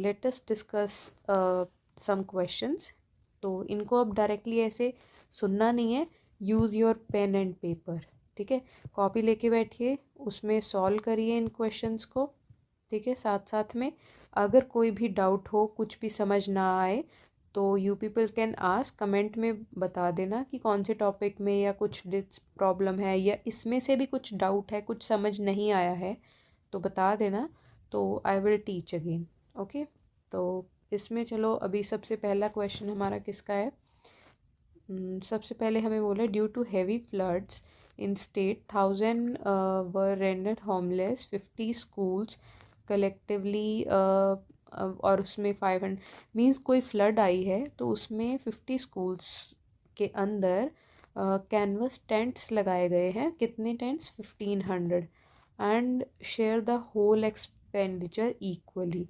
Late us discuss some questions. तो इनको अब डायरेक्टली ऐसे सुनना नहीं है, use your pen and paper. ठीक है, कॉपी लेके बैठिए, उसमें सॉल्व करिए इन क्वेश्चंस को। ठीक है, साथ साथ में अगर कोई भी डाउट हो, कुछ भी समझ ना आए, तो you people can ask, comment में बता देना कि कौन से टॉपिक में या कुछ प्रॉब्लम है या इसमें से भी कुछ डाउट है, कुछ समझ नहीं आया है तो बता देना, तो I will teach again. Okay, तो इसमें चलो अभी सबसे पहला क्वेश्चन हमारा किसका है। सबसे पहले हमें बोला due to heavy floods in state 1000 were rendered homeless, 50 schools collectively, और उसमें 500 मीन्स कोई फ्लड आई है तो उसमें 50 स्कूल्स के अंदर कैनवस टेंट्स लगाए गए हैं। कितने tents? 1500। And share the whole expenditure equally.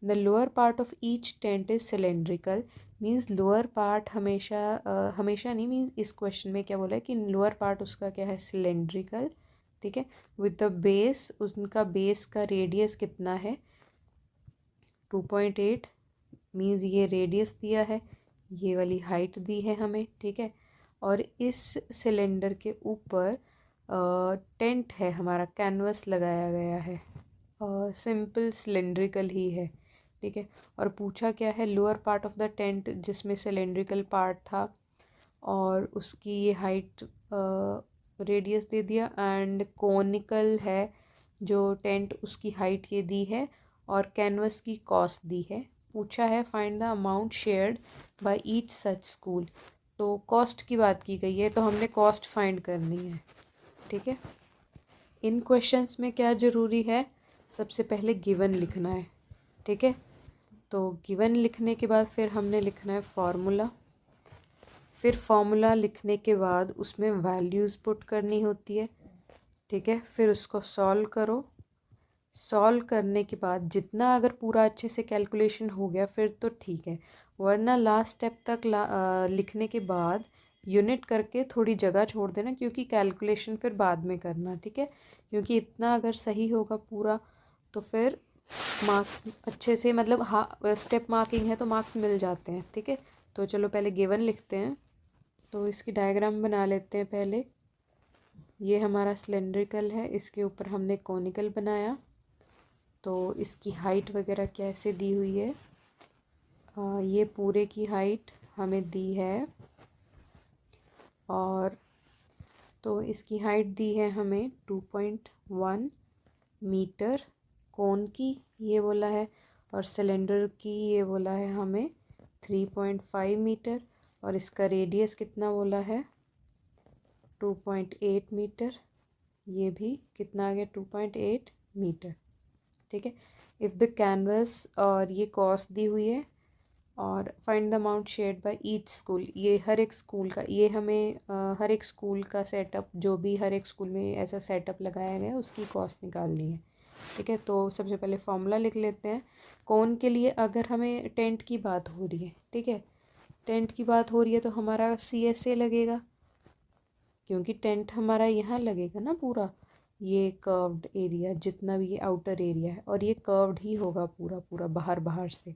The lower part of each tent is cylindrical. Means lower part हमेशा हमेशा नहीं, मीन्स इस क्वेश्चन में क्या बोला है कि लोअर पार्ट उसका क्या है? सिलेंड्रिकल। ठीक है, विद द बेस, उनका बेस का रेडियस कितना है? 2.8। मीन्स ये रेडियस दिया है, ये वाली हाइट दी है हमें। ठीक है, और इस सिलेंडर के ऊपर टेंट है हमारा, कैनवस लगाया गया है, सिंपल सिलेंड्रिकल ही है। ठीक है, और पूछा क्या है? Lower part of the tent, जिसमें सिलेंड्रिकल पार्ट था, और उसकी ये हाइट रेडियस दे दिया, एंड कोनिकल है जो टेंट, उसकी हाइट ये दी है, और कैनवस की कॉस्ट दी है। पूछा है find the amount shared by each such school. तो कॉस्ट की बात की गई है, तो हमने कॉस्ट फाइंड करनी है। ठीक है, इन क्वेश्चंस में क्या ज़रूरी है? सबसे पहले गिवन लिखना है। ठीक है, तो गिवन लिखने के बाद फिर हमने लिखना है फार्मूला। फिर फार्मूला लिखने के बाद उसमें वैल्यूज़ पुट करनी होती है। ठीक है, फिर उसको सॉल्व करो। सॉल्व करने के बाद जितना अगर पूरा अच्छे से कैलकुलेशन हो गया फिर तो ठीक है, वरना लास्ट स्टेप तक लिखने के बाद यूनिट करके थोड़ी जगह छोड़ देना, क्योंकि कैलकुलेशन फिर बाद में करना। ठीक है, क्योंकि इतना अगर सही होगा पूरा तो फिर मार्क्स अच्छे से, मतलब हाँ स्टेप मार्किंग है तो मार्क्स मिल जाते हैं। ठीक है, तो चलो पहले गिवन लिखते हैं। तो इसकी डायग्राम बना लेते हैं पहले। ये हमारा सिलेंड्रिकल है, इसके ऊपर हमने कॉनिकल बनाया, तो इसकी हाइट वगैरह कैसे दी हुई है? ये पूरे की हाइट हमें दी है, और तो इसकी हाइट दी है हमें 2.1 मीटर कोन की, ये बोला है, और सिलेंडर की ये बोला है हमें 3.5 मीटर, और इसका रेडियस कितना बोला है? 2.8 मीटर। ये भी कितना आ गया? 2.8 मीटर। ठीक है, इफ़ द कैनवस, और ये कॉस्ट दी हुई है, और find the amount shared by each school. ये हर एक स्कूल का, ये हमें हर एक स्कूल का सेटअप, जो भी हर एक स्कूल में ऐसा सेटअप लगाया गया है उसकी कॉस्ट निकालनी है। ठीक है, तो सबसे पहले फॉर्मूला लिख लेते हैं। कौन के लिए? अगर हमें टेंट की बात हो रही है, ठीक है, टेंट की बात हो रही है तो हमारा CSA लगेगा, क्योंकि टेंट हमारा यहाँ लगेगा ना पूरा, ये कर्व्ड एरिया, जितना भी ये आउटर एरिया है, और ये कर्व्ड ही होगा पूरा पूरा बाहर बाहर से।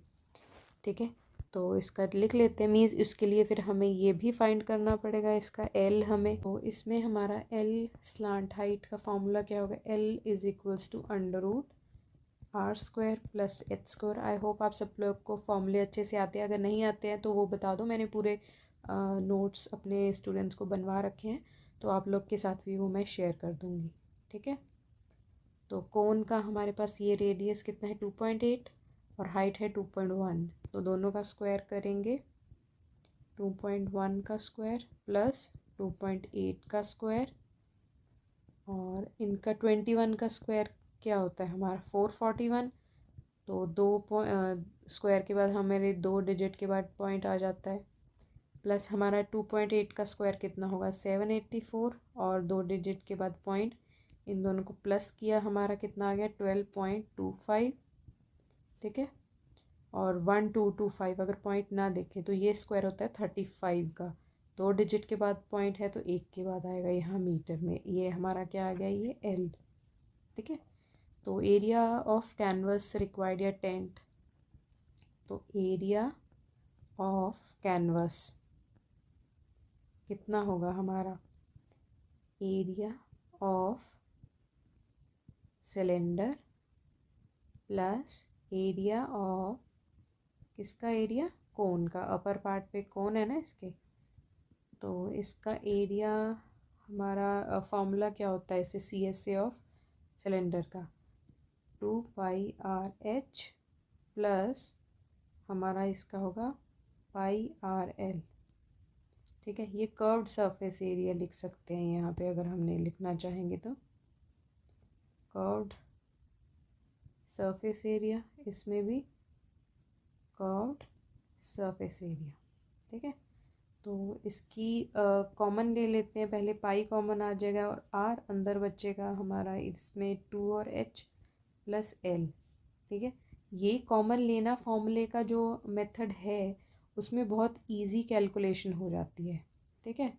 ठीक है, तो इसका लिख लेते हैं। मीन्स इसके लिए फिर हमें ये भी फाइंड करना पड़ेगा, इसका L हमें। तो इसमें हमारा L स्लांट हाइट का फॉर्मूला क्या होगा? L is equals to √r² प्लस h²। आई होप आप सब लोग को फॉर्मूले अच्छे से आते हैं, अगर नहीं आते हैं तो वो बता दो, मैंने पूरे नोट्स अपने स्टूडेंट्स को बनवा रखे हैं, तो आप लोग के साथ भी वो मैं शेयर कर दूँगी। ठीक है, तो कोन का हमारे पास ये रेडियस कितना है? 2.8, और हाइट है 2.1, तो दोनों का स्क्वायर करेंगे। 2.1 का स्क्वायर प्लस 2.8 का स्क्वायर, और इनका 21 का स्क्वायर क्या होता है हमारा? 441। तो दो स्क्वायर के बाद हमारे 2 डिजिट के बाद पॉइंट आ जाता है, प्लस हमारा 2.8 का स्क्वायर कितना होगा? 784, और 2 डिजिट के बाद पॉइंट, इन दोनों को प्लस किया, हमारा कितना आ गया? 12.25। ठीक है, और 1225 अगर पॉइंट ना देखें तो ये स्क्वायर होता है 35 का। 2 डिजिट के बाद पॉइंट है तो 1 के बाद आएगा यहाँ मीटर में, ये हमारा क्या आ गया? ये L। ठीक है, तो एरिया ऑफ कैनवस रिक्वायर्ड या टेंट तो एरिया ऑफ कैनवस कितना होगा हमारा, area of cylinder plus area of किसका एरिया, कोन का, अपर पार्ट पे कोन है ना इसके, तो इसका एरिया हमारा फॉर्मूला क्या होता है इसे, CSA ऑफ सिलेंडर का 2πRH प्लस हमारा इसका होगा πRL। ठीक है, ये कर्व्ड सरफेस एरिया लिख सकते हैं यहाँ पे अगर हमने लिखना चाहेंगे तो, कर्व्ड सरफेस एरिया, इसमें भी कर्व्ड सरफेस एरिया। ठीक है, तो इसकी कॉमन ले लेते हैं, पहले पाई कॉमन आ जाएगा और आर अंदर बचेगा हमारा इसमें 2 और H प्लस L। ठीक है, ये कॉमन लेना फॉर्मूले का जो मेथड है उसमें बहुत इजी कैलकुलेशन हो जाती है। ठीक है,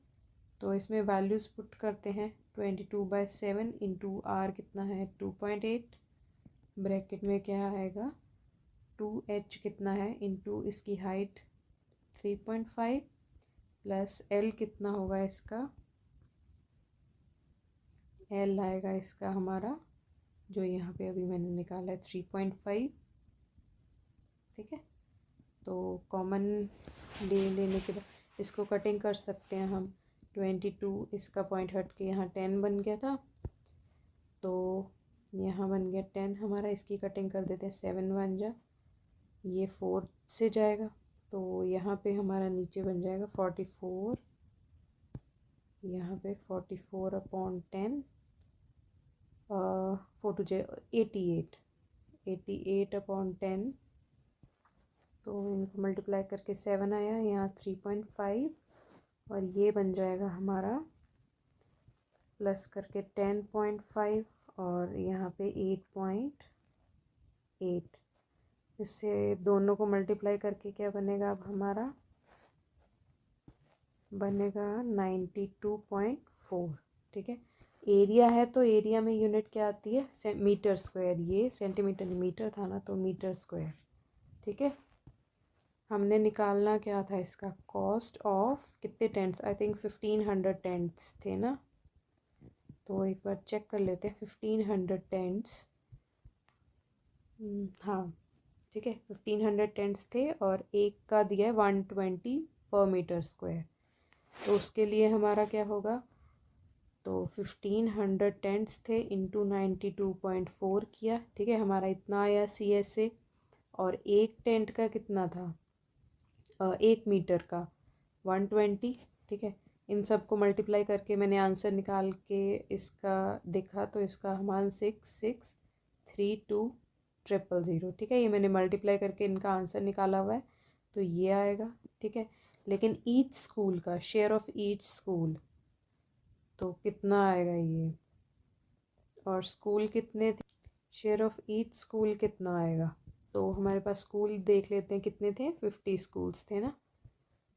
तो इसमें वैल्यूज़ पुट करते हैं, 22/7 इंटू आर कितना है 2.8, ब्रैकेट में क्या आएगा 2H कितना है इंटू इसकी हाइट 3.5 प्लस L कितना होगा इसका, L आएगा इसका हमारा जो यहाँ पे अभी मैंने निकाला है 3.5। ठीक है, तो कॉमन लेने के बाद इसको कटिंग कर सकते हैं हम, 22 इसका पॉइंट हट के यहाँ 10 बन गया था, तो यहाँ बन गया 10 हमारा, इसकी कटिंग कर देते हैं 7 बन जा, ये 4 से जाएगा तो यहाँ पे हमारा नीचे बन जाएगा 44, यहाँ पे 44/10 4 टू 88/10, तो इनको मल्टीप्लाई करके 7 आया, यहाँ 3.5 और ये बन जाएगा हमारा प्लस करके 10.5 और यहाँ पे 8.8, इससे दोनों को मल्टीप्लाई करके क्या बनेगा अब हमारा, बनेगा 92.4। ठीक है, एरिया है तो एरिया में यूनिट क्या आती है मीटर स्क्वायर, ये सेंटीमीटर मीटर था ना तो मीटर स्क्वायर। ठीक है, हमने निकालना क्या था इसका, कॉस्ट ऑफ कितने टेंट्स, आई थिंक 1500 टेंट्स थे ना, तो एक बार चेक कर लेते हैं 1500 टेंट्स, हाँ ठीक है 1500 टेंट्स थे और एक का दिया है 120 पर मीटर स्क्वायर, तो उसके लिए हमारा क्या होगा, तो 1500 टेंट्स थे इंटू 92.4 किया। ठीक है, हमारा इतना आया CSA, और एक टेंट का कितना था, 1 मीटर का 120। ठीक है, इन सब को मल्टीप्लाई करके मैंने आंसर निकाल के इसका देखा तो इसका हमारा 6632,000। ठीक है, ये मैंने मल्टीप्लाई करके इनका आंसर निकाला हुआ है, तो ये आएगा। ठीक है, लेकिन ईच स्कूल का शेयर ऑफ ईच स्कूल तो कितना आएगा ये, और स्कूल कितने थे, शेयर ऑफ ईच स्कूल कितना आएगा, तो हमारे पास स्कूल देख लेते हैं कितने थे, 50 स्कूल्स थे ना,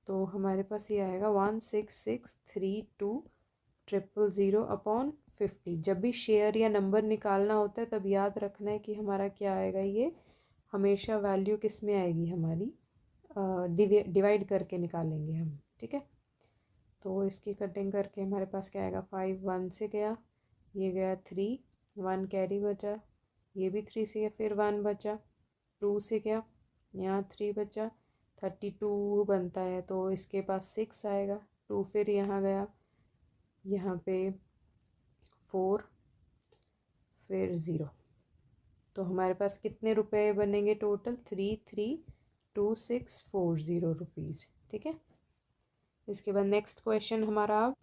तो हमारे पास ये आएगा 16632,000/50। जब भी शेयर या नंबर निकालना होता है तब याद रखना है कि हमारा क्या आएगा, ये हमेशा वैल्यू किस में आएगी हमारी, डिवाइड करके निकालेंगे हम। ठीक है, तो इसकी कटिंग करके हमारे पास क्या आएगा, 5 1 से गया, ये गया 3 1 कैरी बचा, ये भी 3 से गया, फिर 1 बचा, 2 से गया, यहाँ 3 बचा, 32 बनता है तो इसके पास 6 आएगा, 2 फिर यहाँ गया, यहाँ पे 4 फिर 0, तो हमारे पास कितने रुपए बनेंगे टोटल, 332640 रुपीज़। ठीक है, इसके बाद नेक्स्ट क्वेश्चन हमारा,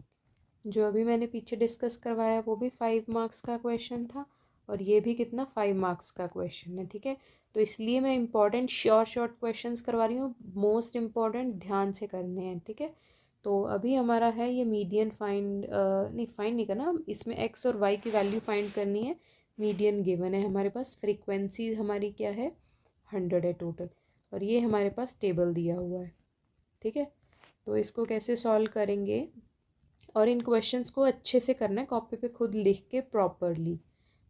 जो अभी मैंने पीछे डिस्कस करवाया वो भी 5 मार्क्स का क्वेश्चन था और ये भी कितना 5 मार्क्स का क्वेश्चन है। ठीक है, तो इसलिए मैं इंपॉर्टेंट शॉर्ट क्वेश्चंस करवा रही हूँ, मोस्ट इम्पॉर्टेंट ध्यान से करने हैं। ठीक है, तो अभी हमारा है ये मीडियन फाइंड नहीं करना, इसमें x और y की वैल्यू फाइंड करनी है, मीडियन गिवन है हमारे पास, फ्रीक्वेंसी हमारी क्या है 100 है टोटल, और ये हमारे पास टेबल दिया हुआ है। ठीक है, तो इसको कैसे सॉल्व करेंगे, और इन क्वेश्चंस को अच्छे से करना है, कॉपी पे खुद लिख के प्रॉपरली।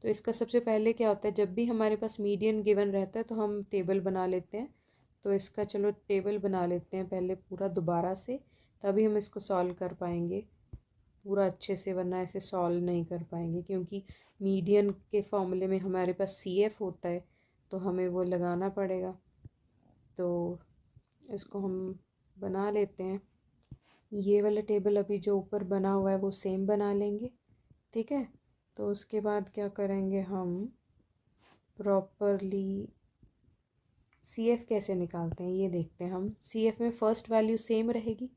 तो इसका सबसे पहले क्या होता है, जब भी हमारे पास मीडियन गिवन रहता है तो हम टेबल बना लेते हैं। तो इसका चलो टेबल बना लेते हैं पहले पूरा दोबारा से, तभी हम इसको सॉल्व कर पाएंगे पूरा अच्छे से, वरना ऐसे सॉल्व नहीं कर पाएंगे क्योंकि मीडियन के फॉर्मूले में हमारे पास सी एफ होता है तो हमें वो लगाना पड़ेगा। तो इसको हम बना लेते हैं। ये वाला टेबल अभी जो ऊपर बना हुआ है वो सेम बना लेंगे, ठीक है। तो उसके बाद क्या करेंगे, हम प्रॉपरली सी एफ कैसे निकालते हैं ये देखते हैं। हम सी एफ में फ़र्स्ट वैल्यू सेम रहेगी,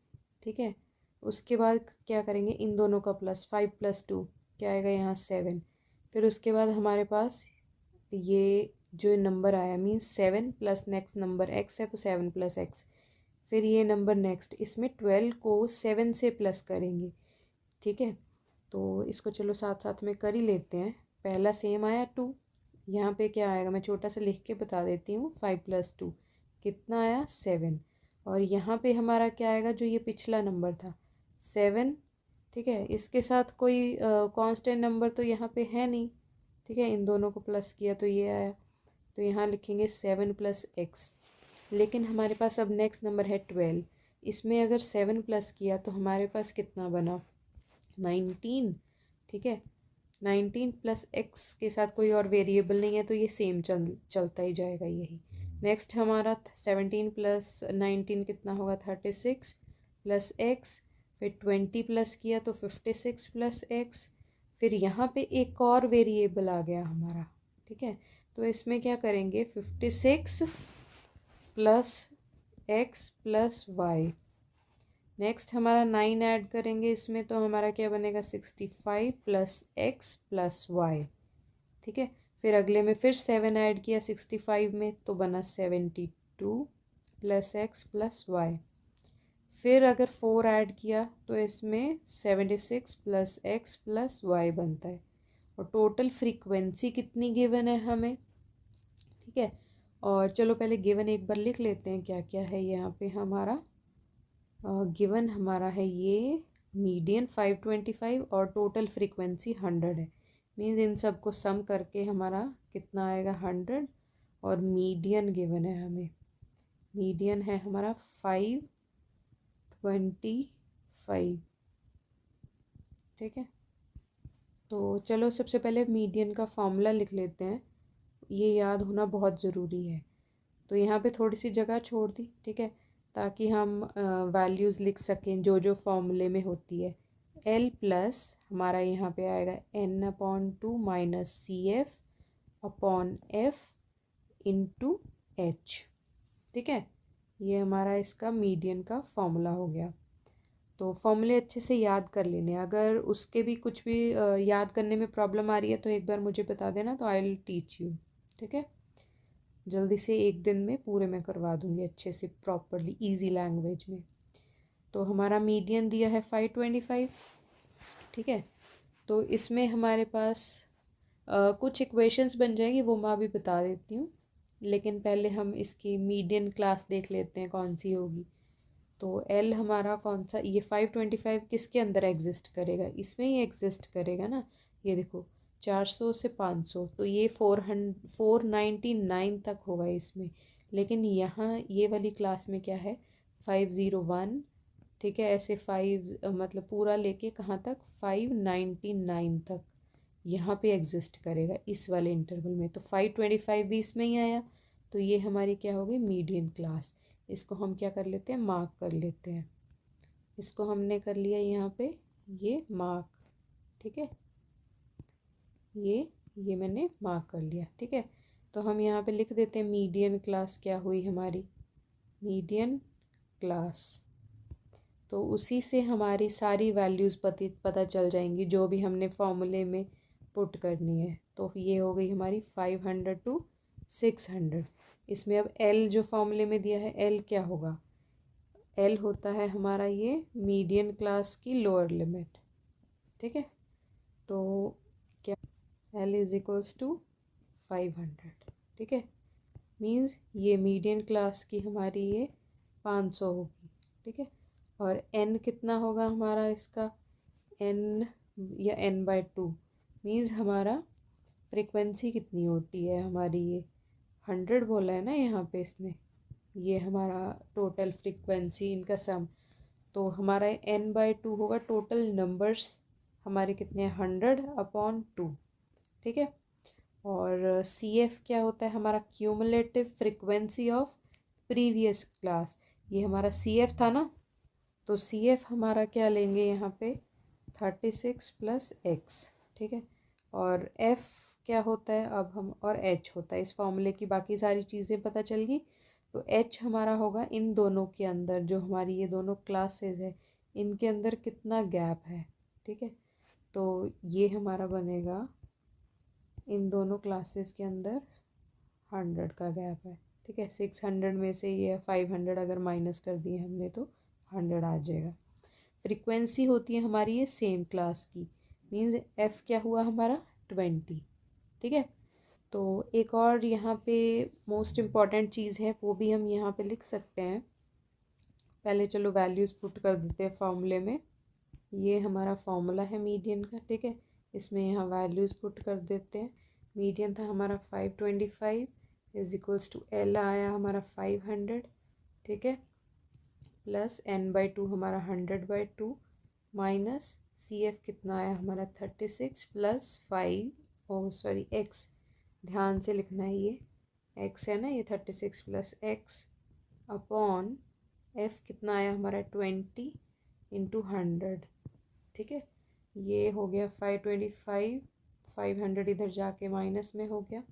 ठीक है। उसके बाद क्या करेंगे, इन दोनों का प्लस, 5 + 2 क्या आएगा यहाँ 7। फिर उसके बाद हमारे पास ये जो नंबर आया means 7 plus next number x है तो 7 + x। फिर ये नंबर नेक्स्ट, इसमें 12 को 7 से प्लस करेंगे, ठीक है। तो इसको चलो साथ साथ में कर ही लेते हैं। पहला सेम आया 2, यहाँ पे क्या आएगा मैं छोटा सा लिख के बता देती हूँ। 5 + 2 कितना आया 7। और यहाँ पे हमारा क्या आएगा, जो ये पिछला नंबर था 7, ठीक है। इसके साथ कोई कांस्टेंट नंबर तो यहाँ पे है नहीं, ठीक है। इन दोनों को प्लस किया तो ये आया, तो यहाँ लिखेंगे 7 + x। लेकिन हमारे पास अब नेक्स्ट नंबर है 12, इसमें अगर 7 प्लस किया तो हमारे पास कितना बना 19, ठीक है। 19 + x के साथ कोई और वेरिएबल नहीं है तो ये सेम चलता ही जाएगा यही। नेक्स्ट हमारा 17 + 19 कितना होगा 36 + x। फिर 20 प्लस किया तो 56 + x। फिर यहाँ पे एक और वेरिएबल आ गया हमारा, ठीक है। तो इसमें क्या करेंगे 56 + x + y। नेक्स्ट हमारा 9 ऐड करेंगे इसमें तो हमारा क्या बनेगा 65 + x + y, ठीक है। फिर अगले में फिर 7 ऐड किया 65 में तो बना 72 + x + y। फिर अगर 4 ऐड किया तो इसमें 76 + x + y बनता है। और टोटल फ्रीक्वेंसी कितनी गिवन है हमें, ठीक है। और चलो पहले गिवन एक बार लिख लेते हैं क्या क्या है यहाँ पे हमारा। गिवन हमारा है ये मीडियन 525 और टोटल फ्रीक्वेंसी 100 है। मीन्स इन सब को सम करके हमारा कितना आएगा 100। और मीडियन गिवन है हमें, मीडियन है हमारा 525, ठीक है। तो चलो सबसे पहले मीडियन का फॉर्मूला लिख लेते हैं, ये याद होना बहुत ज़रूरी है। तो यहाँ पे थोड़ी सी जगह छोड़ दी, ठीक है, ताकि हम वैल्यूज़ लिख सकें जो जो फॉर्मूले में होती है। L प्लस हमारा यहाँ पे आएगा n/2 - CF/F × H, ठीक है। ये हमारा इसका मीडियन का फॉर्मूला हो गया। तो फॉर्मूले अच्छे से याद कर लेने, अगर उसके भी कुछ भी याद करने में प्रॉब्लम आ रही है तो एक बार मुझे बता देना, तो आई विल टीच यू, ठीक है। जल्दी से एक दिन में पूरे में करवा दूँगी अच्छे से प्रॉपरली इजी लैंग्वेज में। तो हमारा मीडियन दिया है 525, ठीक है। तो इसमें हमारे पास कुछ इक्वेशंस बन जाएंगी, वो मैं अभी बता देती हूँ। लेकिन पहले हम इसकी मीडियन क्लास देख लेते हैं कौन सी होगी। तो एल हमारा कौन सा, ये 525 किसके अंदर एग्जिस्ट करेगा, इसमें ही एग्जिस्ट करेगा ना। ये देखो 400 से 500 तो ये 499 तक होगा इसमें। लेकिन यहाँ ये वाली क्लास में क्या है 501, ठीक है। ऐसे 5 मतलब पूरा लेके कहाँ तक 599 तक यहाँ पे एग्जिस्ट करेगा इस वाले इंटरवल में। तो 525 भी इसमें ही आया, तो ये हमारी क्या होगी मीडियन क्लास। इसको हम क्या कर लेते हैं मार्क कर लेते हैं। इसको हमने कर लिया यहाँ पे ये मार्क, ठीक है। ये मैंने मार्क कर लिया, ठीक है। तो हम यहाँ पे लिख देते हैं मीडियन क्लास क्या हुई हमारी, मीडियन क्लास। तो उसी से हमारी सारी वैल्यूज़ पता चल जाएंगी जो भी हमने फॉर्मूले में पुट करनी है। तो ये हो गई हमारी 500 to 600। इसमें अब एल जो फॉर्मूले में दिया है एल क्या होगा, एल होता है हमारा ये मीडियन क्लास की लोअर लिमिट, ठीक है। तो क्या एल = 500, ठीक है। मीन्स ये मीडियन क्लास की हमारी ये 500 होगी, ठीक है। और एन कितना होगा हमारा इसका, एन या n/2 मीन्स हमारा फ्रीक्वेंसी कितनी होती है हमारी, ये 100 बोला है ना यहाँ पे इसने, ये हमारा टोटल फ्रीक्वेंसी इनका सम। तो हमारा n/2 होगा टोटल नंबर्स हमारे कितने हैं 100/2, ठीक है। और CF क्या होता है हमारा cumulative frequency of previous class. ये हमारा CF था ना, तो CF हमारा क्या लेंगे यहाँ पे 36 + x, ठीक है। और F क्या होता है अब हम, और H होता है। इस फॉर्मूले की बाकी सारी चीज़ें पता चल गई। तो H हमारा होगा इन दोनों के अंदर, जो हमारी ये दोनों क्लासेस है इनके अंदर कितना गैप है, ठीक है। तो ये हमारा बनेगा इन दोनों क्लासेस के अंदर 100 का गैप है, ठीक है। 600 में से ये 500 अगर माइनस कर दिए हमने तो 100 आ जाएगा। फ्रीक्वेंसी होती है हमारी ये सेम क्लास की, मीन्स F क्या हुआ हमारा 20, ठीक है। तो एक और यहाँ पे मोस्ट इम्पॉर्टेंट चीज़ है, वो भी हम यहाँ पे लिख सकते हैं। पहले चलो वैल्यूज़ पुट कर देते हैं फॉर्मूले में। ये हमारा फॉर्मूला है मीडियन का, ठीक है। इसमें यहाँ वैल्यूज़ पुट कर देते हैं। मीडियन था हमारा 525 = L आया हमारा 500, ठीक है, प्लस n/2 हमारा 100/2 माइनस CF कितना आया हमारा 36 + 5, ओ सॉरी x, ध्यान से लिखना है, ये x है ना, ये 36 + x अपॉन F कितना आया हमारा 20 × 100, ठीक है। ये हो गया 525, 500 इधर जाके माइनस में हो गया।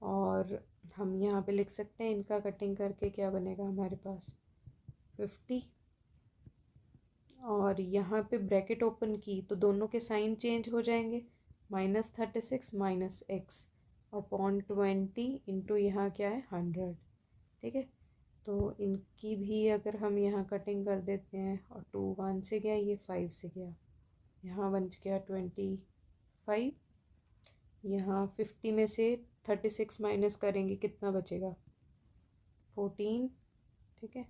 और हम यहाँ पे लिख सकते हैं इनका कटिंग करके क्या बनेगा हमारे पास 50। और यहाँ पे ब्रैकेट ओपन की तो दोनों के साइन चेंज हो जाएंगे, -36 - x अपॉन 20 इंटू यहाँ क्या है 100, ठीक है। तो इनकी भी अगर हम यहाँ कटिंग कर देते हैं, और 2 1 से गया, ये 5 से गया, यहाँ बन गया 25। यहाँ 50 में से 36 माइनस करेंगे कितना बचेगा 14, ठीक है।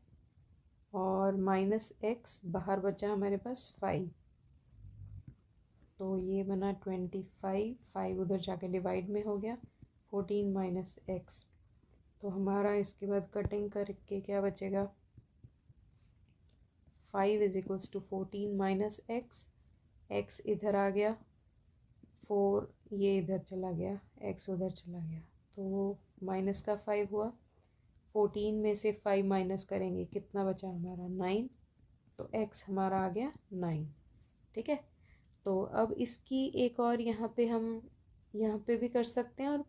और -x बाहर बचा हमारे पास 5, तो ये बना 25, 5 उधर जाके डिवाइड में हो गया 14 - x। तो हमारा इसके बाद कटिंग करके क्या बचेगा 5 = 14 - x, x इधर आ गया, 4 ये इधर चला गया, x उधर चला गया, तो माइनस का 5 हुआ। 14 में से 5 माइनस करेंगे कितना बचा हमारा 9, तो x हमारा आ गया 9, ठीक है। तो अब इसकी एक और यहाँ पे हम यहाँ पे भी कर सकते हैं, और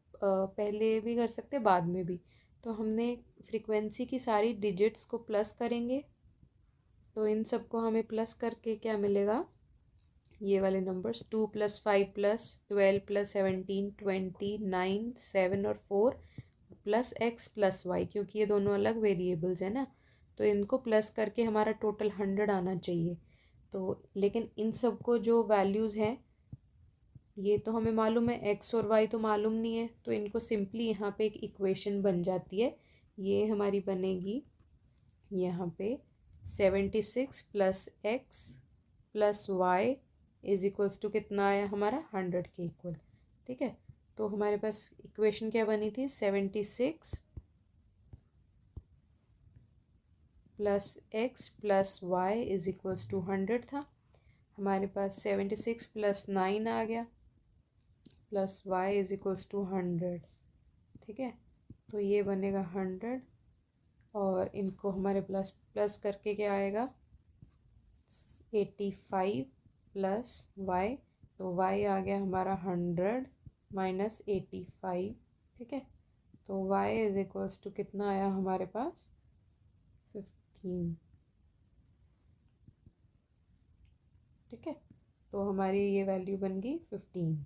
पहले भी कर सकते हैं, बाद में भी। तो हमने फ्रीक्वेंसी की सारी डिजिट्स को प्लस करेंगे, तो इन सबको हमें प्लस करके क्या मिलेगा, ये वाले नंबर्स 2 + 5 + 12 + 17 20 9 7 और 4 प्लस x प्लस y, क्योंकि ये दोनों अलग वेरिएबल्स हैं ना, तो इनको प्लस करके हमारा टोटल 100 आना चाहिए। तो लेकिन इन सब को जो वैल्यूज़ हैं ये तो हमें मालूम है, x और y तो मालूम नहीं है, तो इनको सिंपली यहाँ पे एक इक्वेशन बन जाती है। ये हमारी बनेगी यहाँ पे 76 + x + y = कितना आया हमारा 100 के इक्वल, ठीक है। तो हमारे पास इक्वेशन क्या बनी थी 76 + x + y = 100 था। हमारे पास 76 + 9 आ गया प्लस y = 100, ठीक है। तो ये बनेगा 100, और इनको हमारे प्लस प्लस करके क्या आएगा 85 + y, तो y आ गया हमारा 100 - 85, ठीक है। तो y = कितना आया हमारे पास 15, ठीक है। तो हमारी ये वैल्यू बन गई 15।